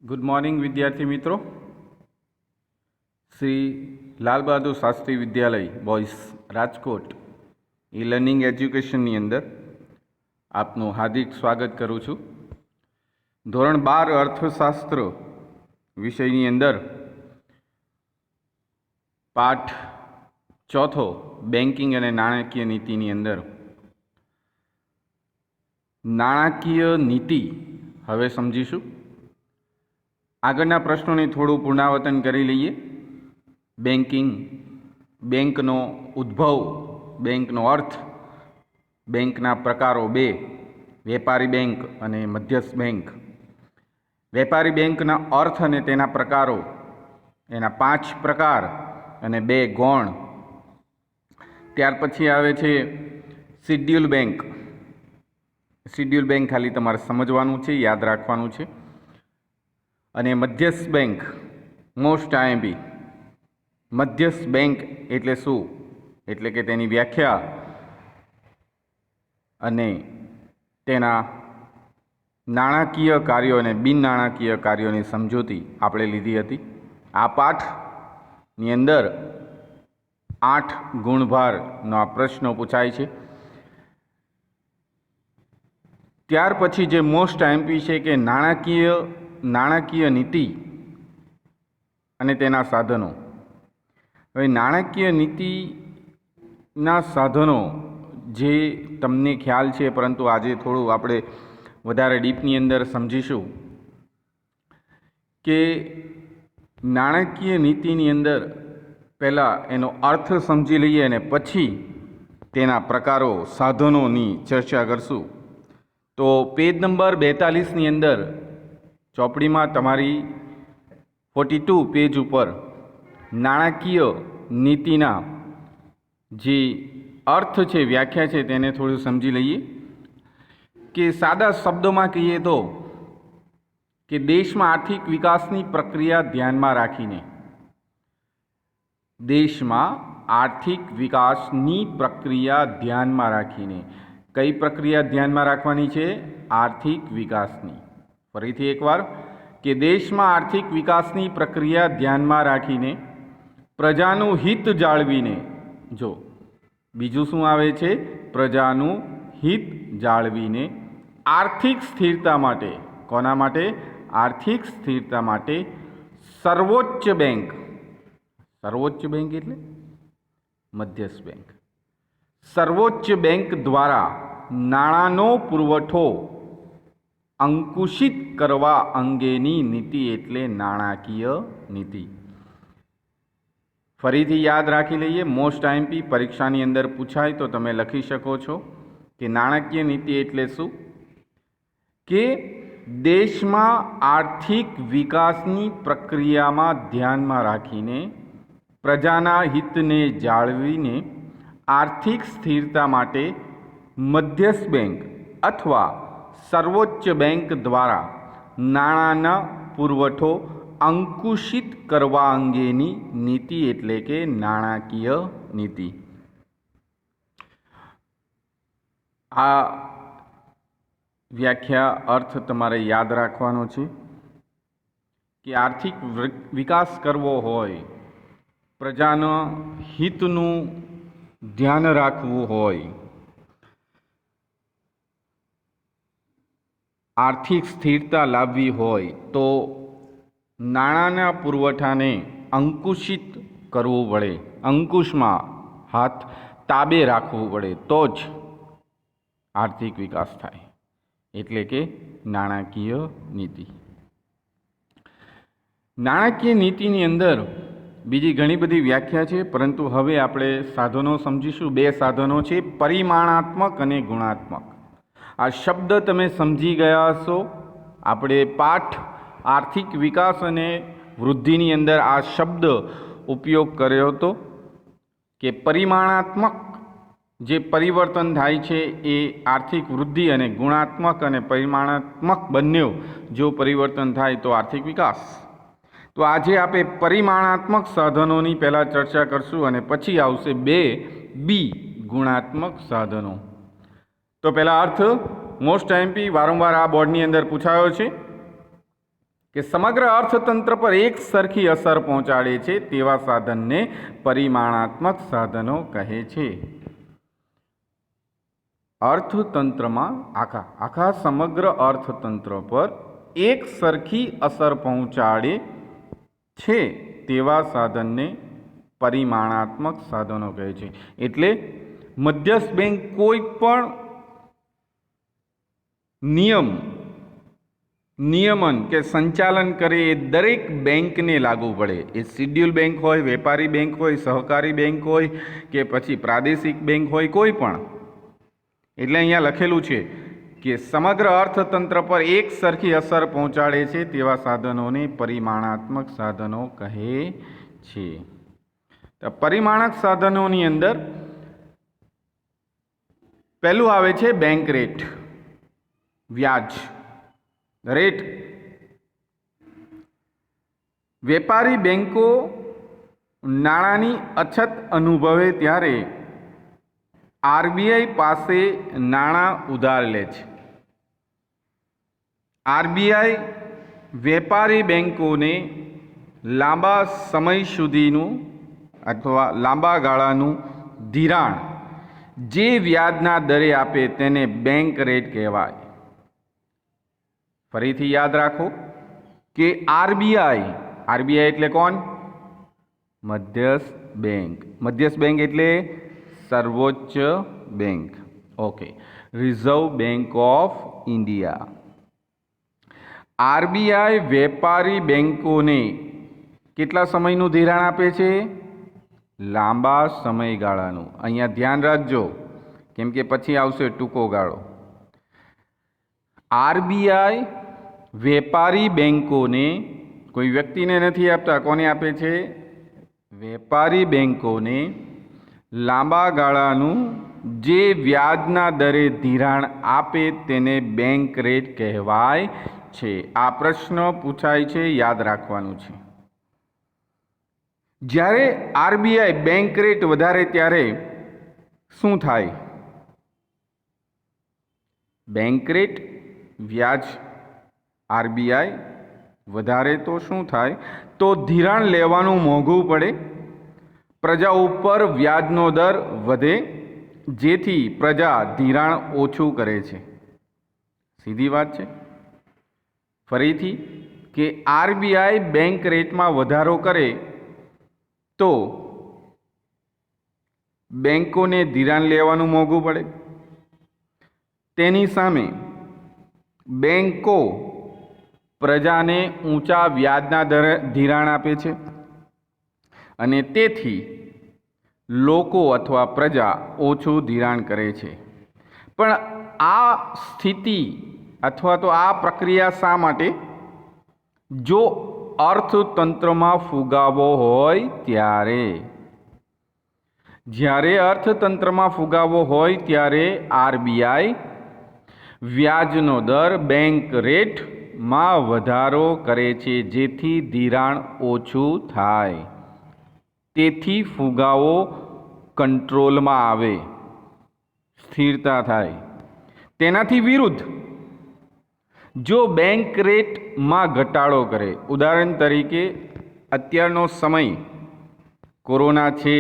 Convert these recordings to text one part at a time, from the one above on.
Good morning વિદ્યાર્થી મિત્રો. શ્રી લાલ બહાદુર શાસ્ત્રી વિદ્યાલય boys Rajkot e learning એજ્યુકેશનની અંદર આપનું હાર્દિક સ્વાગત કરું છું. ધોરણ 12 અર્થશાસ્ત્ર વિષયની અંદર પાઠ ચોથો બેન્કિંગ અને નાણાકીય નીતિની અંદર નાણાકીય નીતિ હવે સમજીશું. આગળના પ્રશ્નોને થોડું પુનરાવર્તન કરી લઈએ. બેન્કિંગ, બેંકનો ઉદ્ભવ, બેંકનો અર્થ, બેંકના પ્રકારો 2, વેપારી બેંક અને મધ્યસ્થ બેંક. વેપારી બેંકના અર્થ અને તેના પ્રકારો, એના 5 પ્રકાર અને 2 ગૌણ. ત્યાર પછી આવે છે શિડ્યુલ બેંક. શિડ્યુલ બેંક ખાલી તમારે સમજવાનું છે, યાદ રાખવાનું છે. અને મધ્યસ્થ બેંક, મોસ્ટ આઈએમપી. મધ્યસ્થ બેંક એટલે શું, એટલે કે તેની વ્યાખ્યા અને તેના નાણાકીય કાર્યો અને બિન નાણાકીય કાર્યોની સમજૂતી આપણે લીધી હતી. આ પાઠની અંદર 8 ગુણભારનો આ પ્રશ્નો પૂછાય છે. ત્યાર પછી જે મોસ્ટ આઈએમપી છે કે નાણાકીય નીતિ અને તેના સાધનો. હવે નાણાકીય નીતિના સાધનો જે તમને ખ્યાલ છે, પરંતુ આજે થોડું આપણે વધારે ડીપની અંદર સમજીશું કે નાણાકીય નીતિની અંદર પહેલાં એનો અર્થ સમજી લઈએ અને પછી તેના પ્રકારો, સાધનોની ચર્ચા કરશું. તો પેજ નંબર 42ની અંદર ચોપડીમાં તમારી 42 પેજ ઉપર નાણાકીય નીતિના જે અર્થ છે, વ્યાખ્યા છે, તેને થોડું સમજી લઈએ. કે સાદા શબ્દોમાં કહીએ તો કે દેશમાં આર્થિક વિકાસની પ્રક્રિયા ધ્યાનમાં રાખીને, દેશમાં આર્થિક વિકાસની પ્રક્રિયા ધ્યાનમાં રાખીને. કઈ પ્રક્રિયા ધ્યાનમાં રાખવાની છે? આર્થિક વિકાસની. ફરીથી એકવાર, કે દેશમાં આર્થિક વિકાસની પ્રક્રિયા ધ્યાનમાં રાખીને પ્રજાનું હિત જાળવીને, જો બીજું શું આવે છે? પ્રજાનું હિત જાળવીને આર્થિક સ્થિરતા માટે, કોના માટે? આર્થિક સ્થિરતા માટે સર્વોચ્ચ બેંક, સર્વોચ્ચ બેંક એટલે મધ્યસ્થ બેંક, સર્વોચ્ચ બેંક દ્વારા નાણાંનો પુરવઠો અંકુશિત કરવા અંગેની નીતિ એટલે નાણાકીય નીતિ. ફરીથી યાદ રાખી લઈએ. મોસ્ટ આઈએમપી પરીક્ષાની અંદર પૂછાય તો તમે લખી શકો છો કે નાણાકીય નીતિ એટલે શું? કે દેશમાં આર્થિક વિકાસની પ્રક્રિયામાં ધ્યાનમાં રાખીને પ્રજાના હિતને જાળવીને આર્થિક સ્થિરતા માટે મધ્યસ્થ બેંક અથવા સર્વોચ્ચ બેંક દ્વારા નાણાંના પુરવઠો અંકુશિત કરવા અંગેની નીતિ એટલે કે નાણાકીય નીતિ. આ વ્યાખ્યા, અર્થ તમારે યાદ રાખવાનો છે કે આર્થિક વિકાસ કરવો હોય, પ્રજાના હિતનું ધ્યાન રાખવું હોય, આર્થિક સ્થિરતા લાવવી હોય તો નાણાંના પુરવઠાને અંકુશિત કરવું પડે, અંકુશમાં હાથ તાબે રાખવું પડે, તો જ આર્થિક વિકાસ થાય, એટલે કે નાણાકીય નીતિ. નાણાકીય નીતિની અંદર બીજી ઘણી બધી વ્યાખ્યા છે, પરંતુ હવે આપણે સાધનો સમજીશું. 2 સાધનો છે, પરિમાણાત્મક અને ગુણાત્મક. આ શબ્દ તમે સમજી ગયા હશો. આપણે પાઠ આર્થિક વિકાસ અને વૃદ્ધિની અંદર આ શબ્દ ઉપયોગ કર્યો હતો કે પરિમાણાત્મક જે પરિવર્તન થાય છે એ આર્થિક વૃદ્ધિ, અને ગુણાત્મક અને પરિમાણાત્મક બંને જો પરિવર્તન થાય તો આર્થિક વિકાસ. તો આજે આપણે પરિમાણાત્મક સાધનોની પહેલાં ચર્ચા કરશું અને પછી આવશે 2B ગુણાત્મક સાધનો. તો પહેલાં અર્થ, મોસ્ટ આઈએમપી વારંવાર આ બોર્ડની અંદર પૂછાયો છે કે સમગ્ર અર્થતંત્ર પર એક સરખી અસર પહોંચાડે છે તેવા સાધનને પરિમાણાત્મક સાધનો કહે છે. અર્થતંત્રમાં આખા સમગ્ર અર્થતંત્ર પર એક સરખી અસર પહોંચાડે છે તેવા સાધનને પરિમાણાત્મક સાધનો કહે છે. એટલે મધ્યસ્થ બેંક કોઈ પણ નિયમન કે સંચાલન કરે એ દરેક બેંકને લાગુ પડે. એ શિડ્યુલ બેંક હોય, વેપારી બેંક હોય, સહકારી બેંક હોય કે પછી પ્રાદેશિક બેંક હોય, કોઈ પણ. એટલે અહીંયા લખેલું છે કે સમગ્ર અર્થતંત્ર પર એક સરખી અસર પહોંચાડે છે તેવા સાધનોને પરિમાણાત્મક સાધનો કહે છે. તો પરિમાણક સાધનોની અંદર પહેલું આવે છે બેંક રેટ, વ્યાજ રેટ. વેપારી બેંકો નાણાંની અછત અનુભવે ત્યારે આરબીઆઈ પાસે નાણાં ઉધાર લે છે. આરબીઆઈ વેપારી બેંકોને લાંબા સમય સુધીનું અથવા લાંબા ગાળાનું ધિરાણ જે વ્યાજના દરે આપે તેને બેંક રેટ કહેવાય. ફરીથી યાદ રાખો કે આરબીઆઈ એટલે કોણ? મધ્યસ્થ બેંક. મધ્યસ્થ બેંક એટલે સર્વોચ્ચ bank. Okay, reserve bank of India. RBI વેપારી બેંકોને કેટલા સમયનું ધિરાણ આપે છે? લાંબા સમયગાળાનું. અહીંયા ધ્યાન રાખજો કેમ કે પછી આવશે ટૂંકો ગાળો. આરબીઆઈ વેપારી બેંકોને, કોઈ વ્યક્તિને નથી આપતા, કોને આપે છે? વેપારી બેંકોને લાંબા ગાળાનું જે વ્યાજના દરે ધિરાણ આપે તેને બેંક રેટ કહેવાય છે. આ પ્રશ્ન પૂછાય છે, યાદ રાખવાનું છે. જ્યારે આરબીઆઈ બેંક રેટ વધારે ત્યારે શું થાય? બેંક રેટ, વ્યાજ આરબીઆઈ વધારે તો શું થાય? તો ધિરાણ લેવાનું મોંઘું પડે, પ્રજા ઉપર વ્યાજનો દર વધે, જેથી પ્રજા ધિરાણ ઓછું કરે છે. સીધી વાત છે. ફરીથી કે આરબીઆઈ બેંક રેટમાં વધારો કરે તો બેંકોને ધિરાણ લેવાનું મોંઘું પડે. તેની સામે બેંકો પ્રજાને ઊંચા વ્યાજના દરે ધિરાણ આપે છે અને તેથી લોકો અથવા પ્રજા ઓછું ધિરાણ કરે છે. પણ આ સ્થિતિ અથવા તો આ પ્રક્રિયા શા માટે? જો અર્થતંત્રમાં ફુગાવો હોય ત્યારે. જ્યારે અર્થતંત્રમાં ફુગાવો હોય ત્યારે આરબીઆઈ વ્યાજનો દર, બેંક રેટમાં વધારો કરે છે, જેથી ધિરાણ ઓછું થાય, તેથી ફુગાવો કંટ્રોલમાં આવે, સ્થિરતા થાય. તેનાથી વિરુદ્ધ જો બેંક રેટમાં ઘટાડો કરે, ઉદાહરણ તરીકે અત્યારનો સમય કોરોના છે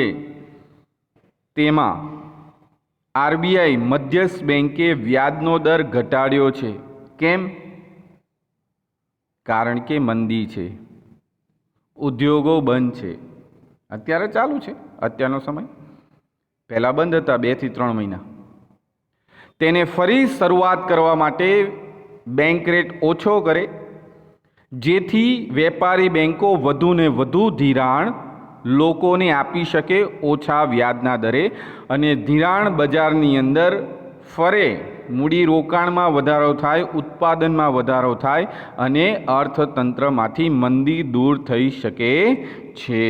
તેમાં આરબીઆઈ મધ્યસ્થ બેંકે વ્યાજનો દર ઘટાડ્યો છે. કેમ? કારણ કે મંદી છે, ઉદ્યોગો બંધ છે. અત્યારે ચાલુ છે, અત્યારનો સમય, પહેલાં બંધ હતા 2 થી 3 મહિના. તેને ફરી શરૂઆત કરવા માટે બેંક રેટ ઓછો કરે, જેથી વેપારી બેંકો વધુને વધુ ધિરાણ લોકોને આપી શકે ઓછા વ્યાજના દરે અને ધિરાણ બજારની અંદર ફરે, મૂડી રોકાણમાં વધારો થાય, ઉત્પાદનમાં વધારો થાય અને અર્થતંત્રમાંથી મંદી દૂર થઈ શકે છે.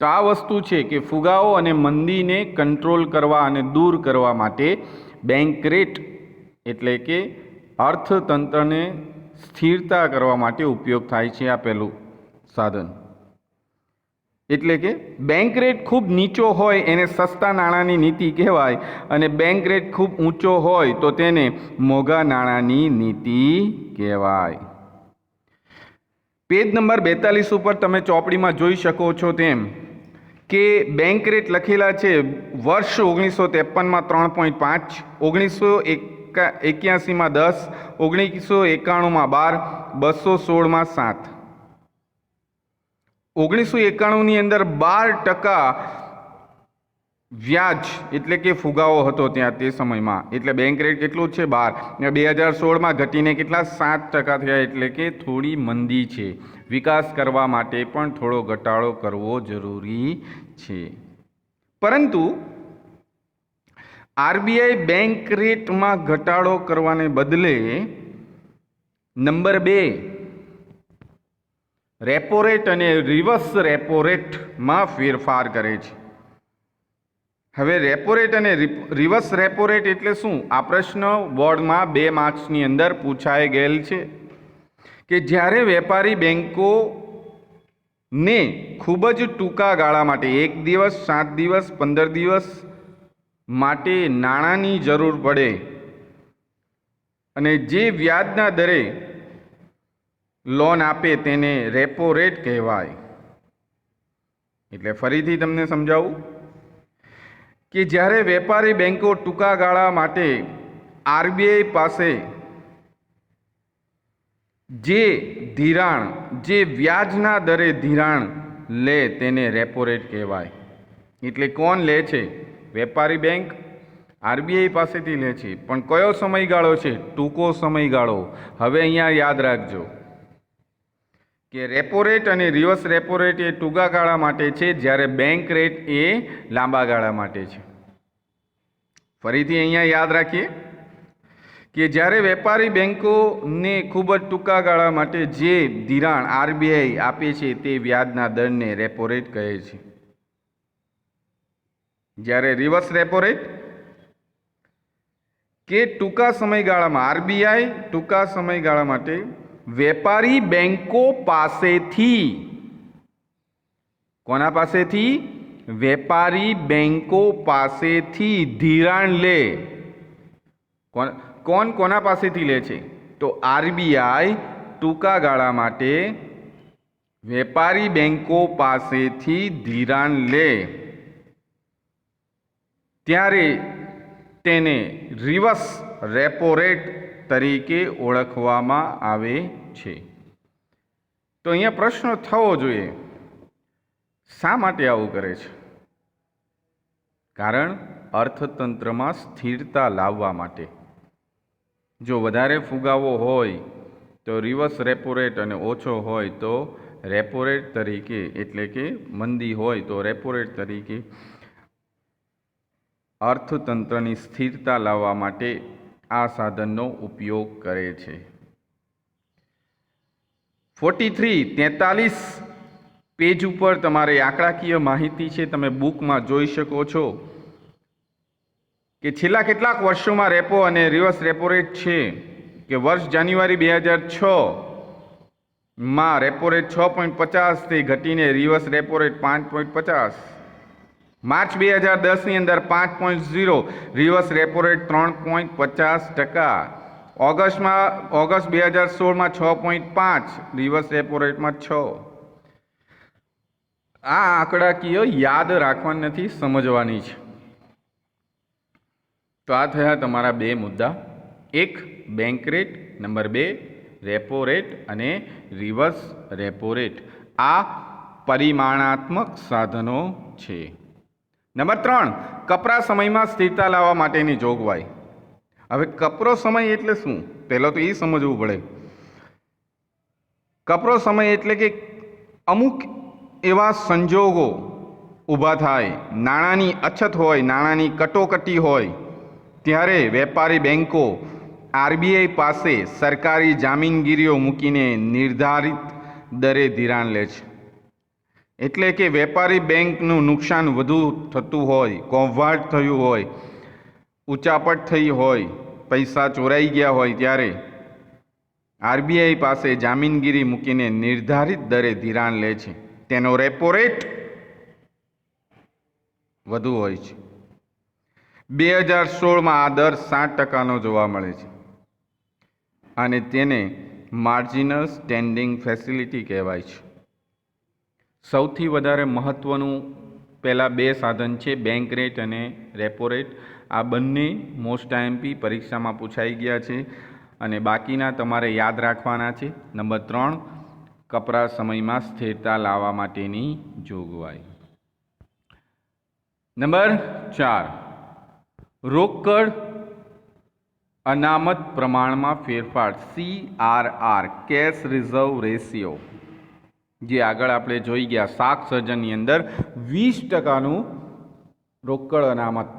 તો આ વસ્તુ છે કે ફુગાવો અને મંદીને કંટ્રોલ કરવા અને દૂર કરવા માટે બેંક રેટ એટલે કે અર્થતંત્રને સ્થિરતા કરવા માટે ઉપયોગ થાય છે આ પહેલું સાધન. એટલે કે બેંક રેટ ખૂબ નીચો હોય એને સસ્તા નાણાંની નીતિ કહેવાય અને બેંક રેટ ખૂબ ઊંચો હોય તો તેને મોંઘા નાણાંની નીતિ કહેવાય. પેજ નંબર 42 ઉપર તમે ચોપડીમાં જોઈ શકો છો તેમ કે બેંક રેટ લખેલા છે. વર્ષ 1953માં 3.5, 1981માં 10, 1991માં 12, 216માં 7. 1991ની અંદર 12% વ્યાજ એટલે કે ફુગાવો હતો ત્યાં તે સમયમાં. એટલે બેંક રેટ કેટલું છે? 12. 2016માં ઘટીને કેટલા? 7% થયા. એટલે કે થોડી મંદી છે. વિકાસ કરવા માટે પણ થોડો ઘટાડો કરવો જરૂરી છે. પરંતુ આરબીઆઈ બેંક રેટમાં ઘટાડો કરવાને બદલે નંબર 2 રેપો રેટ અને રિવર્સ રેપો રેટમાં ફેરફાર કરે છે. હવે રેપો રેટ અને રિવર્સ રેપો રેટ એટલે શું? આ પ્રશ્ન બોર્ડમાં 2 માર્ક્સની અંદર પૂછાઈ ગયેલ છે કે જ્યારે વેપારી બેંકોને ખૂબ જ ટૂંકા ગાળા માટે 1 દિવસ, 7 દિવસ, 15 દિવસ માટે નાણાંની જરૂર પડે અને જે વ્યાજના દરે લોન આપે તેને રેપો રેટ કહેવાય. એટલે ફરીથી તમને સમજાવું કે જ્યારે વેપારી બેંકો ટૂંકા ગાળા માટે આરબીઆઈ પાસે જે ધિરાણ, જે વ્યાજના દરે ધિરાણ લે તેને રેપો રેટ કહેવાય. એટલે કોણ લે છે? વેપારી બેંક આરબીઆઈ પાસેથી લે છે. પણ કયો સમયગાળો છે? ટૂંકો સમયગાળો. હવે અહીંયા યાદ રાખજો કે રેપો રેટ અને રિવર્સ રેપો રેટ એ ટૂંકા ગાળા માટે છે, જ્યારે બેંક રેટ એ લાંબા ગાળા માટે છે. ફરીથી અહીંયા યાદ રાખીએ કે જ્યારે વેપારી બેંકોને ખૂબ જ ટૂંકા ગાળા માટે જે ધિરાણ આરબીઆઈ આપે છે તે વ્યાજના દરને રેપો રેટ કહે છે. જ્યારે રિવર્સ રેપો રેટ કે ટૂંકા સમયગાળામાં આરબીઆઈ ટૂંકા સમયગાળા માટે વેપારી બેંકો પાસેથી, કોના પાસેથી? વેપારી બેંકો પાસેથી ધિરાણ લે. કોણ કોના પાસેથી લે છે? તો આરબીઆઈ ટૂંકા ગાળા માટે વેપારી બેંકો પાસેથી ધિરાણ લે ત્યારે તેને રિવર્સ રેપો રેટ તરીકે ઓળખવામાં આવે છે. તો અહીંયા પ્રશ્ન થવો જોઈએ, શા માટે આવું કરે છે? કારણ અર્થતંત્રમાં સ્થિરતા લાવવા માટે. જો વધારે ફુગાવો હોય તો રિવર્સ રેપો રેટ અને ઓછો હોય તો રેપો રેટ તરીકે, એટલે કે મંદી હોય તો રેપો રેટ તરીકે અર્થતંત્રની સ્થિરતા લાવવા માટે આ સાધનનો ઉપયોગ કરે છે. 43 પેજ ઉપર તમારે આંકડાકીય માહિતી છે, તમે બુકમાં જોઈ શકો છો કે છેલ્લા કેટલાક વર્ષોમાં રેપો અને રિવર્સ રેપો રેટ છે કે વર્ષ જાન્યુઆરી 2006માં રેપો રેટ 6.50 થી ઘટીને રિવર્સ રેપો રેટ 5.50, માર્ચ 2010ની અંદર 5.0, રિવર્સ રેપો રેટ 3.50%, ઓગસ્ટ 2016માં 6.5, રિવર્સ રેપો રેટમાં 6. આ આંકડાકીય યાદ રાખવાની નથી, સમજવાની છે. તો આ થયા તમારા 2 મુદ્દા. 1 bank rate, number 2 repo rate અને રિવર્સ રેપો રેટ. આ પરિમાણાત્મક સાધનો છે. નંબર 3 કપરા સમયમાં સ્થિરતા લાવવા માટેની જોગવાઈ. હવે કપરો સમય એટલે શું? પહેલો તો એ સમજવું પડે. કપરો સમય એટલે કે અમુક એવા સંજોગો ઊભા થાય, નાણાંની અછત હોય, નાણાંની કટોકટી હોય, ત્યારે વેપારી બેંકો આરબીઆઈ પાસે સરકારી જામીનગીરીઓ મૂકીને નિર્ધારિત દરે ધિરાણ લે છે. એટલે કે વેપારી બેંકનું નુકસાન વધુ થતું હોય, કૌભાંડ થયું હોય, ઉચાપટ થઈ હોય, પૈસા ચોરાઈ ગયા હોય, ત્યારે આરબીઆઈ પાસે જામીનગીરી મૂકીને નિર્ધારિત દરે ધિરાણ લે છે. તેનો રેપો રેટ વધુ હોય છે. 2016માં આ દર 7%નો જોવા મળે છે અને તેને માર્જિનલ સ્ટેન્ડિંગ ફેસિલિટી કહેવાય છે. સૌથી વધારે મહત્ત્વનું પહેલાં બે સાધન છે, બેંક રેટ અને રેપો રેટ. આ બંને મોસ્ટ આઈએમપી પરીક્ષામાં પૂછાઈ ગયા છે અને બાકીના તમારે યાદ રાખવાના છે. નંબર 3, કપરા સમયમાં સ્થિરતા લાવવા માટેની જોગવાઈ. નંબર 4, રોકડ અનામત પ્રમાણમાં ફેરફાર, CRR, કેશ રિઝર્વ રેશિયો, જે આગળ આપણે જોઈ ગયા. શાક સર્જનની અંદર 20%નું રોકડ અનામત.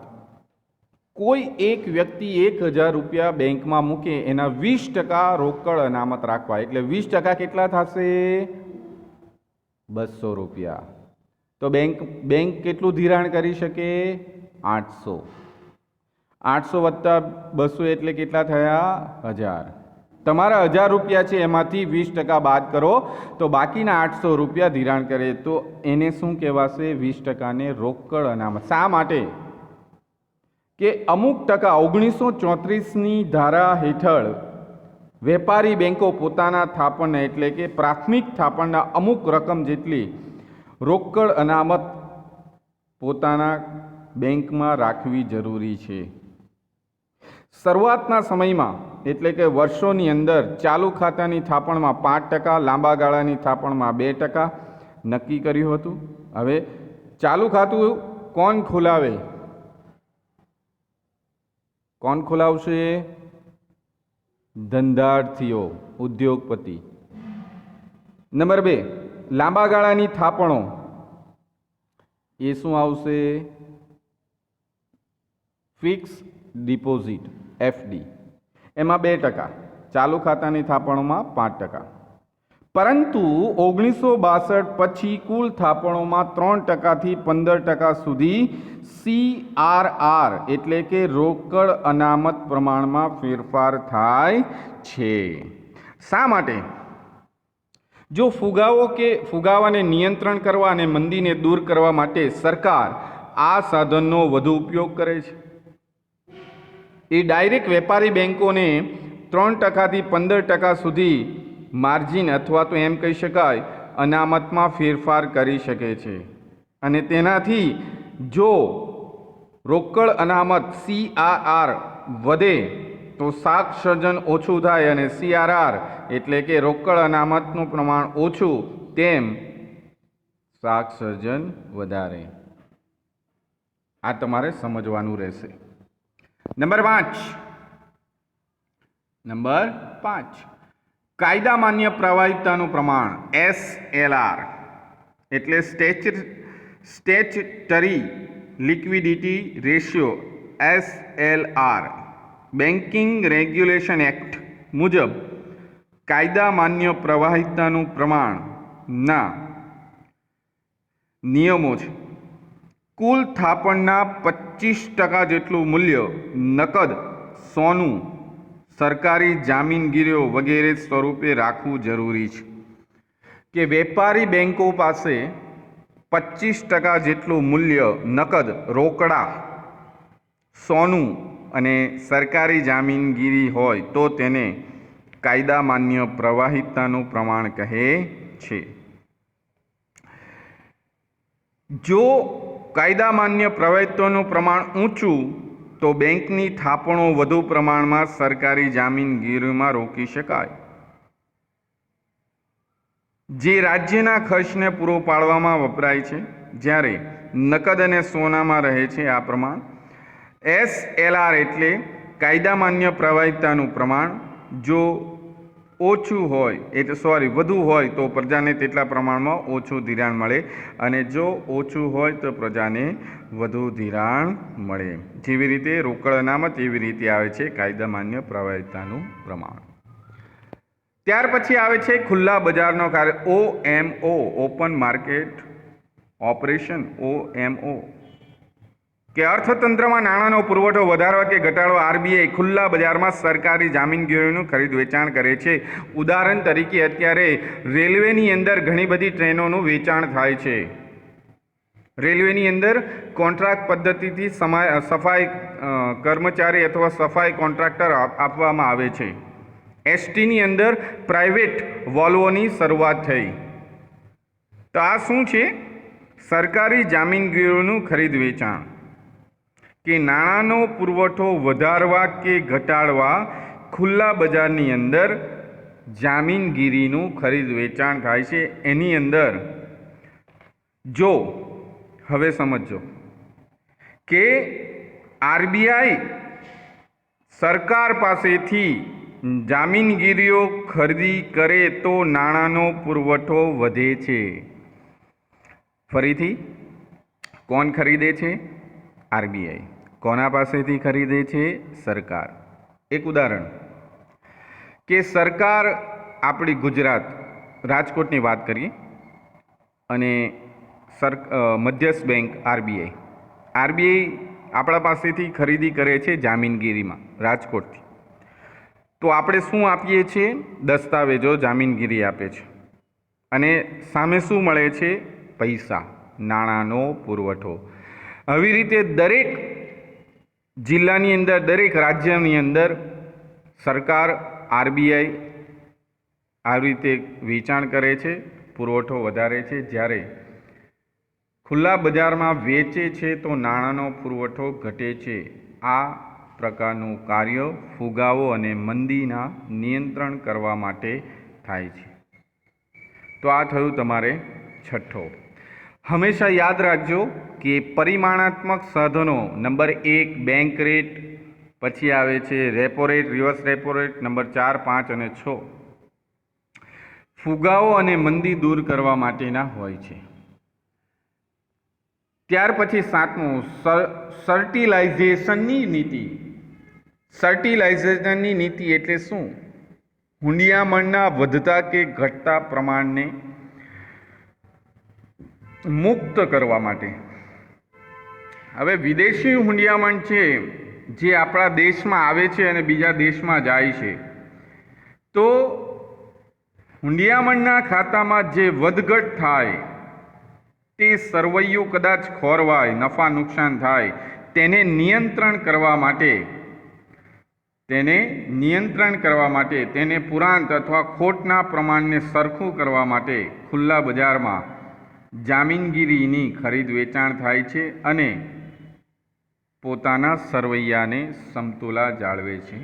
કોઈ એક વ્યક્તિ 1000 રૂપિયા બેંકમાં મૂકે, એના 20% રોકડ અનામત રાખવા, એટલે 20% કેટલા થશે? 200 રૂપિયા. તો બેંક કેટલું ધિરાણ કરી શકે? 800. 800 વત્તા 200 એટલે કેટલા થયા? 1000. તમારા 1000 રૂપિયા છે, એમાંથી 20% બાદ કરો તો બાકીના 800 રૂપિયા ધિરાણ કરે, તો એને શું કહેવાશે? 20%ને રોકડ અનામત. શા માટે? કે અમુક ટકા 1934ની ધારા હેઠળ વેપારી બેંકો પોતાના થાપણને, એટલે કે પ્રાથમિક થાપણના અમુક રકમ જેટલી રોકડ અનામત પોતાના બેંકમાં રાખવી જરૂરી છે. શરૂઆતના સમયમાં, એટલે કે વર્ષોની અંદર, ચાલુ ખાતાની થાપણમાં 5%, લાંબા ગાળાની થાપણમાં 2% નક્કી કર્યું હતું. હવે ચાલુ ખાતું કોણ ખોલાવે? કોણ ખોલાવશે? ધંધાર્થીઓ, ઉદ્યોગપતિ. નંબર 2, લાંબા ગાળાની થાપણો, એ શું આવશે? ફિક્સ ડિપોઝિટ, FD, એમાં 2%, ચાલુ ખાતાની થાપણોમાં 5%. પરંતુ 1962 પછી કુલ થાપણોમાં 3%થી 15% સુધી CRR, એટલે કે રોકડ અનામત પ્રમાણમાં ફેરફાર થાય છે. શા માટે? જો ફુગાવાને નિયંત્રણ કરવા અને મંદીને દૂર કરવા માટે સરકાર આ સાધનનો વધુ ઉપયોગ કરે છે. એ ડાયરેક્ટ વેપારી બેંકોને 3%થી 15% સુધી માર્જિન, અથવા તો એમ કહી શકાય અનામતમાં ફેરફાર કરી શકે છે. અને તેનાથી જો રોકડ અનામત CRR વધે તો શાક સર્જન ઓછું થાય, અને CRR એટલે કે રોકડ અનામતનું પ્રમાણ ઓછું, તેમ શાક સર્જન વધારે. આ તમારે સમજવાનું રહેશે. નંબર 5, કાયદા માન્ય પ્રવાહિતાનું પ્રમાણ, SLR, એટલે statutory liquidity ratio, SLR. Banking regulation act મુજબ કાયદા માન્ય પ્રવાહિતાનું પ્રમાણના નિયમો છે. કુલ થાપણના 25% જેટલું મૂલ્ય નકદ, સોનું, સરકારી જામીનગીરીઓ વગેરે સ્વરૂપે રાખવું જરૂરી છે. કે વેપારી બેંકો પાસે 25% જેટલું મૂલ્ય નકદ, રોકડા, સોનું અને સરકારી જામીનગીરી હોય તો તેને કાયદા માન્ય પ્રવાહિતાનું પ્રમાણ કહે છે. જો કાયદા માન્ય પ્રવાહિતાનું પ્રમાણ ઊંચું, તો બેંકની થાપણો વધુ પ્રમાણમાં સરકારી જામીનગીરીમાં રોકી શકાય, જે રાજ્યના ખર્ચને પૂરો પાડવામાં વપરાય છે, જ્યારે નકદ અને સોનામાં રહે છે. આ પ્રમાણ SLR એટલે કાયદા માન્ય પ્રવાહિતાનું પ્રમાણ જો ઓછું હોય, વધુ હોય તો પ્રજાને તેટલા પ્રમાણમાં ઓછું ધિરાણ મળે, અને જો ઓછું હોય તો પ્રજાને વધુ ધિરાણ મળે. જેવી રીતે રોકડ અનામત, એવી રીતે આવે છે કાયદા માન્ય પ્રવાહિતાનું પ્રમાણ. ત્યાર પછી આવે છે ખુલ્લા બજારનો કાર્ય, OMO, open market operation, OMO. કે અર્થતંત્રમાં નાણાંનો પુરવઠો વધારવા કે ઘટાડવા RBI ખુલ્લા બજારમાં સરકારી જામીનગીરીનું ખરીદ વેચાણ કરે છે. ઉદાહરણ તરીકે અત્યારે રેલવેની અંદર ઘણી બધી ટ્રેનોનું વેચાણ થાય છે. રેલવેની અંદર કોન્ટ્રાક્ટ પદ્ધતિથી સફાઈ કર્મચારી અથવા સફાઈ કોન્ટ્રાક્ટર આપવામાં આવે છે. એસટીની અંદર પ્રાઇવેટ વોલ્વોની શરૂઆત થઈ. તો આ શું છે? સરકારી જામીનગીરીઓનું ખરીદ વેચાણ કે નાણાંનો પુરવઠો વધારવા કે ઘટાડવા ખુલ્લા બજારની અંદર જામીનગીરીનું ખરીદ વેચાણ થાય છે. એની અંદર જો હવે સમજો કે આરબીઆઈ સરકાર પાસેથી જામીનગીરીઓ ખરીદી કરે તો નાણાંનો પુરવઠો વધે છે. ફરીથી, કોણ ખરીદે છે? આરબીઆઈ. કોના પાસેથી ખરીદે છે? સરકાર. એક ઉદાહરણ કે સરકાર આપણી ગુજરાત રાજકોટની વાત કરીએ અને મધ્યસ્થ બેંક આરબીઆઈ આપણા પાસેથી ખરીદી કરે છે જામીનગીરીમાં રાજકોટથી. તો આપણે શું આપીએ છીએ? દસ્તાવેજો, જામીનગીરી આપે છે અને સામે શું મળે છે? પૈસા, નાણાંનો પુરવઠો. આવી રીતે દરેક જિલ્લાની અંદર, દરેક રાજ્યની અંદર સરકાર આરબીઆઈ આવી રીતે વેચાણ કરે છે, પુરવઠો વધારે છે. જ્યારે ખુલ્લા બજારમાં વેચે છે તો નાણાંનો પુરવઠો ઘટે છે. આ પ્રકારનું કાર્ય ફુગાવો અને મંદીના નિયંત્રણ કરવા માટે થાય છે. તો આ થયું તમારે છઠ્ઠો. હંમેશા યાદ રાખજો કે પરિમાણાત્મક સાધનો નંબર 1 બેંક રેટ, પછી આવે છે repo rate, reverse repo rate number 4, 5 અને 6 ફુગાવો અને મંદી દૂર કરવા માટેના હોય છે. ત્યાર પછી 7મું સર્ટિલાઇઝેશનની નીતિ. સર્ટિલાઇઝેશનની નીતિ એટલે શું? હુંડિયામણના વધતા કે ઘટતા પ્રમાણને મુક્ત કરવા માટે. હવે વિદેશી હુંડિયામણ છે જે આપણા દેશમાં આવે છે અને બીજા દેશમાં જાય છે, તો હુંડિયામણના ખાતામાં જે વધઘટ થાય તે સરવૈયું કદાચ ખોરવાય, નફા નુકસાન થાય, તેને નિયંત્રણ કરવા માટે તેને પુરાંત અથવા ખોટના પ્રમાણને સરખું કરવા માટે ખુલ્લા બજારમાં જામીનગીરીની ખરીદ વેચાણ થાય છે અને પોતાના સરવૈયાને સમતુલા જાળવે છે,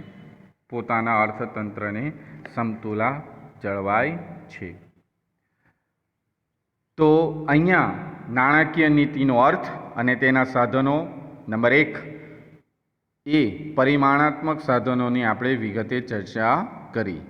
પોતાના અર્થતંત્રને સમતુલા જળવાય છે. તો અહીંયા નાણાકીય નીતિનો અર્થ અને તેના સાધનો નંબર 1 એ પરિમાણાત્મક સાધનોની આપણે વિગતે ચર્ચા કરી.